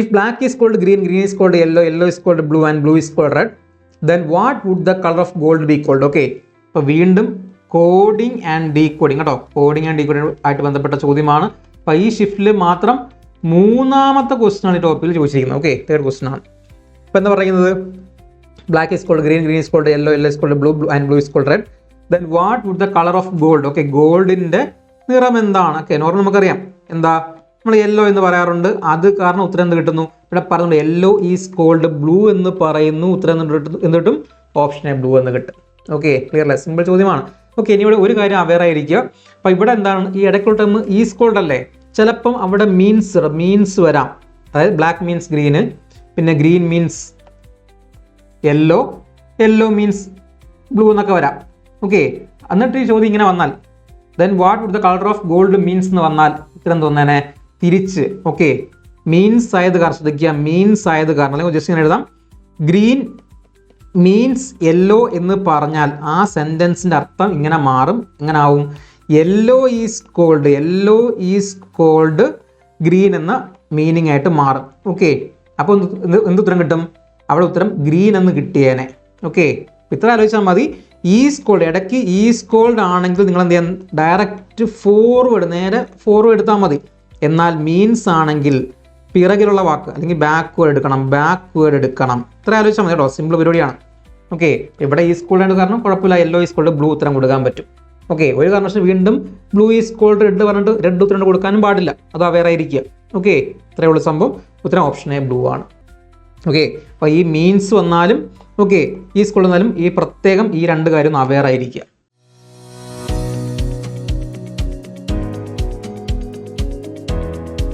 If black is called green, green is called yellow, yellow is called blue and blue is called red, then what would the colour of gold be called? Okay, അപ്പോൾ വീണ്ടും coding and decoding കേട്ടോ, coding and decoding ആയിട്ട് ബന്ധപ്പെട്ട ചോദ്യമാണ്. അപ്പോൾ ഈ ഷിഫ്റ്റിൽ മാത്രം 3ാമത്തെ question ആണ് ഈ ടോപ്പിൽ ചോദിച്ചിരിക്കുന്നത്. ഓക്കെ, 3rd ക്വസ്റ്റൻ ആണ്. അപ്പോൾ എന്താ പറയുന്നത്? Black is called green, green is called yellow, yellow is called blue, blue and blue is called red, then what would the colour of gold? Okay, ഗോൾഡിൻ്റെ നിറം എന്താണ്? ഓക്കെ, നോർമൽ നമുക്കറിയാം എന്താ, നമ്മൾ യെല്ലോ എന്ന് പറയാറുണ്ട്. അത് കാരണം ഉത്തരം എന്ത് കിട്ടുന്നു? ഇവിടെ പറയുന്നുണ്ട് യെല്ലോ ഈസ് കോൾഡ് ബ്ലൂ എന്ന് പറയുന്നു. ഉത്തരം എന്ത് കിട്ടും? ഓപ്ഷൻ എ ബ്ലൂ എന്ന് കിട്ടും. ഓക്കെ, ക്ലിയർ അല്ലേ? സിമ്പിൾ ചോദ്യമാണ്. ഓക്കെ, ഇനി ഇവിടെ ഒരു കാര്യം അവെയർ ആയിരിക്കുക. അപ്പോൾ ഇവിടെ എന്താണ് ഈ ഇടയ്ക്കുള്ള ടേം ഈസ് കോൾഡ് അല്ലേ? ചിലപ്പം അവിടെ മീൻസ് വരാം. അതായത് ബ്ലാക്ക് മീൻസ് ഗ്രീന്, പിന്നെ green means yellow, yellow means blue എന്നൊക്കെ വരാം. ഓക്കെ, എന്നിട്ട് ഈ ചോദ്യം ഇങ്ങനെ വന്നാൽ then what would the colour of gold means എന്ന് വന്നാൽ ഉത്തരം തോന്നേനെ തിരിച്ച്. ഓക്കെ, മീൻസ് ആയത് കാരണം ശ്രദ്ധിക്കുക, മീൻസ് ആയത് കാരണം അല്ലെങ്കിൽ ജസ്റ്റ് ഇങ്ങനെ എഴുതാം, ഗ്രീൻ മീൻസ് യെല്ലോ എന്ന് പറഞ്ഞാൽ ആ സെൻറ്റൻസിൻ്റെ അർത്ഥം ഇങ്ങനെ മാറും. എങ്ങനെ ആവും? യെല്ലോ ഈസ് കോൾഡ് ഗ്രീൻ എന്ന മീനിങ് ആയിട്ട് മാറും. ഓക്കെ, അപ്പോൾ എന്ത് ഉത്തരം കിട്ടും? അവിടെ ഉത്തരം ഗ്രീൻ എന്ന് കിട്ടിയേനെ. ഓക്കെ, ഇത്ര ആലോചിച്ചാൽ മതി. ഈസ് കോൾഡ് ഇടയ്ക്ക് ഈസ് കോൾഡ് ആണെങ്കിൽ നിങ്ങൾ എന്ത് ചെയ്യാൻ? ഡയറക്റ്റ് നേരെ ഫോർവേഡ് എടുത്താൽ മതി. എന്നാൽ മീൻസ് ആണെങ്കിൽ പിറകിലുള്ള വാക്ക് അല്ലെങ്കിൽ ബാക്ക്വേഡ് എടുക്കണം. ഇത്ര ആലോചിച്ചാൽ മതി കേട്ടോ, സിമ്പിൾ പരിപാടിയാണ്. ഓക്കെ, ഇവിടെ ഈസ് കോൾഡ് ആയിട്ട് കാരണം കുഴപ്പമില്ല, യെല്ലോ ഈസ് കോൾഡ് ബ്ലൂ ഉത്തരം കൊടുക്കാൻ പറ്റും. ഓക്കെ, ഒരു കാരണവശാലും വീണ്ടും ബ്ലൂ ഈസ് കോൾഡ് റെഡ് പറഞ്ഞിട്ട് റെഡ് ഉത്തരം കൊടുക്കാനും പാടില്ല, അത് അവെയർ ആയിരിക്കുക. ഓക്കെ, ഇത്രയേ ഉള്ളൂ സംഭവം. ഉത്തരം ഓപ്ഷൻ എ ബ്ലൂ ആണ്. ഓക്കെ, അപ്പോൾ ഈ മീൻസ് വന്നാലും ഓക്കെ ഈസ് കോൾഡ് വന്നാലും ഈ പ്രത്യേകം ഈ 2 കാര്യം അവെയർ ആയിരിക്കുക.